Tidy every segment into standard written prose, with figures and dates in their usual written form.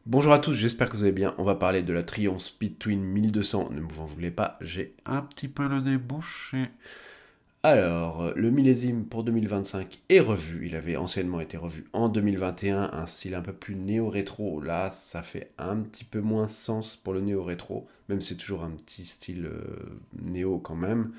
Bonjour à tous, j'espère que vous allez bien. On va parler de la Triumph Speed Twin 1200. Ne vous en voulez pas, j'ai un petit peu le nez bouché. Alors, le millésime pour 2025 est revu. Il avait anciennement été revu en 2021, un style un peu plus néo-rétro. Là, ça fait un petit peu moins sens pour le néo-rétro, même si c'est toujours un petit style néo quand même.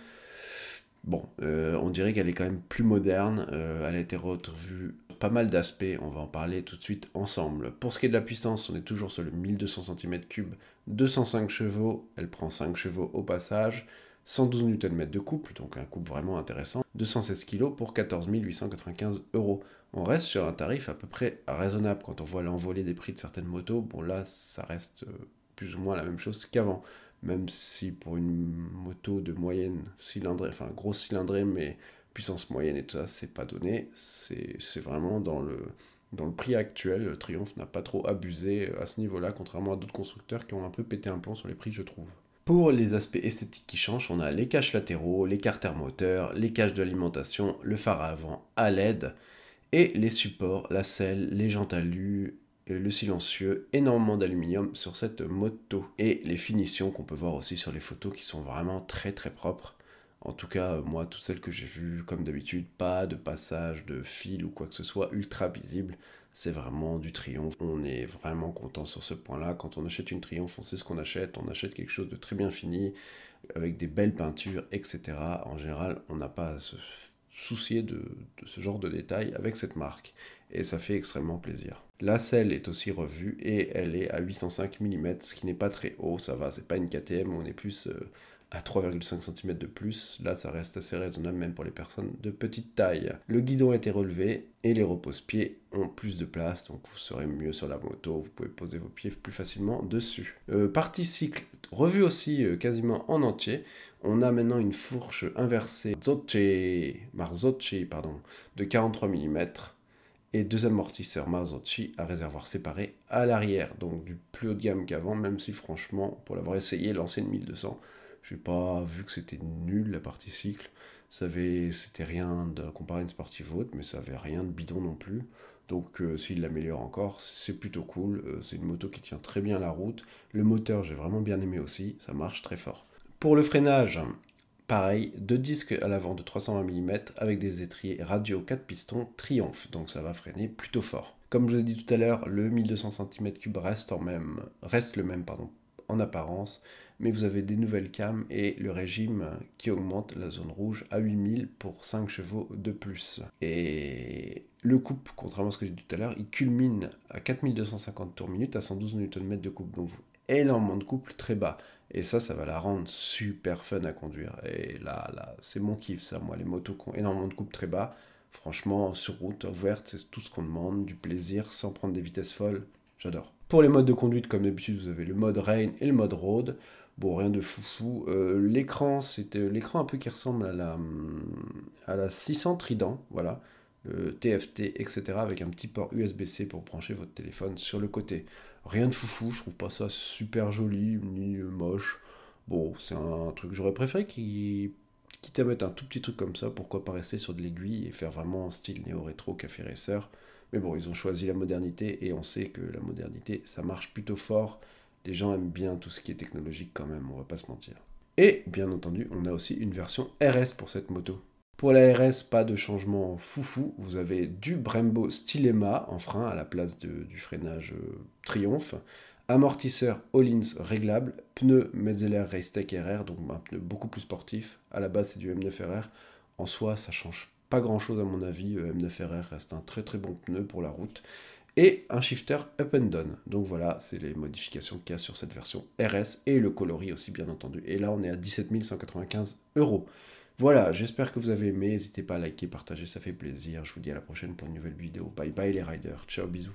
Bon, on dirait qu'elle est quand même plus moderne. Elle a été revue pas mal d'aspects. On va en parler tout de suite ensemble. Pour ce qui est de la puissance, on est toujours sur le 1200 cm3, 205 chevaux. Elle prend 5 chevaux au passage. 112 Nm de couple, donc un couple vraiment intéressant. 216 kg pour 14 895 euros. On reste sur un tarif à peu près raisonnable quand on voit l'envolée des prix de certaines motos. Bon, là, ça reste plus ou moins la même chose qu'avant, même si pour une moto de moyenne cylindrée, enfin grosse cylindrée, mais puissance moyenne et tout ça, c'est pas donné. C'est vraiment dans le prix actuel. Le Triumph n'a pas trop abusé à ce niveau-là, contrairement à d'autres constructeurs qui ont un peu pété un plomb sur les prix, je trouve. Pour les aspects esthétiques qui changent, on a les caches latéraux, les carters moteurs, les caches d'alimentation, le phare avant à LED, et les supports, la selle, les jantes alu, le silencieux, énormément d'aluminium sur cette moto. Et les finitions qu'on peut voir aussi sur les photos qui sont vraiment très très propres. En tout cas, moi, toutes celles que j'ai vues, comme d'habitude, pas de passage de fil ou quoi que ce soit ultra visible. C'est vraiment du Triomphe. On est vraiment content sur ce point-là. Quand on achète une Triomphe, on sait ce qu'on achète. On achète quelque chose de très bien fini, avec des belles peintures, etc. En général, on n'a pas à se soucier de ce genre de détails avec cette marque. Et ça fait extrêmement plaisir. La selle est aussi revue et elle est à 805 mm, ce qui n'est pas très haut, ça va, c'est pas une KTM, on est plus à 3,5 cm de plus. Là, ça reste assez raisonnable même pour les personnes de petite taille. Le guidon a été relevé et les repose-pieds ont plus de place, donc vous serez mieux sur la moto, vous pouvez poser vos pieds plus facilement dessus. Partie cycle, revue aussi quasiment en entier. On a maintenant une fourche inversée Marzocchi pardon, de 43 mm et deux amortisseurs Marzocchi à réservoir séparé à l'arrière, donc du plus haut de gamme qu'avant, même si franchement, pour l'avoir essayé, l'ancienne 1200, j'ai pas vu que c'était nul la partie cycle. C'était rien de comparé à une Sportive haute, mais ça avait rien de bidon non plus. Donc s'il l'améliore encore, c'est plutôt cool. C'est une moto qui tient très bien la route. Le moteur, j'ai vraiment bien aimé aussi, ça marche très fort. Pour le freinage, pareil, deux disques à l'avant de 320 mm avec des étriers radio 4 pistons Triumph, donc ça va freiner plutôt fort. Comme je vous ai dit tout à l'heure, le 1200 cm3 reste le même en apparence, mais vous avez des nouvelles cams et le régime qui augmente la zone rouge à 8000 pour 5 chevaux de plus. Et le couple, contrairement à ce que j'ai dit tout à l'heure, il culmine à 4250 tours minute à 112 Nm de couple, donc énormément de couple très bas. Et ça va la rendre super fun à conduire. Et là, c'est mon kiff, ça, moi, les motos qui ont énormément de couple très bas. Franchement, sur route ouverte, c'est tout ce qu'on demande, du plaisir, sans prendre des vitesses folles. J'adore. Pour les modes de conduite, comme d'habitude, vous avez le mode rain et le mode road. Bon, rien de foufou. L'écran, c'était l'écran un peu qui ressemble à la 600 Trident, voilà. Le TFT, etc. avec un petit port USB-C pour brancher votre téléphone sur le côté. Rien de foufou, je trouve pas ça super joli, ni moche. Bon, c'est un truc que j'aurais préféré quitte à mettre un tout petit truc comme ça, pourquoi pas rester sur de l'aiguille et faire vraiment un style néo-rétro café racer. Mais bon, ils ont choisi la modernité et on sait que la modernité, ça marche plutôt fort. Les gens aiment bien tout ce qui est technologique quand même, on va pas se mentir. Et bien entendu, on a aussi une version RS pour cette moto. Pour la RS, pas de changement foufou. Vous avez du Brembo Stilema en frein à la place du freinage Triumph. Amortisseur Öhlins réglable. Pneu Metzeler Racetec RR, donc un pneu beaucoup plus sportif. À la base, c'est du M9 RR. En soi, ça change pas grand chose à mon avis. M9 RR reste un très très bon pneu pour la route. Et un shifter up and down. Donc voilà, c'est les modifications qu'il y a sur cette version RS et le coloris aussi, bien entendu. Et là, on est à 17 195 euros. Voilà, j'espère que vous avez aimé. N'hésitez pas à liker, partager, ça fait plaisir. Je vous dis à la prochaine pour une nouvelle vidéo. Bye bye les riders. Ciao, bisous.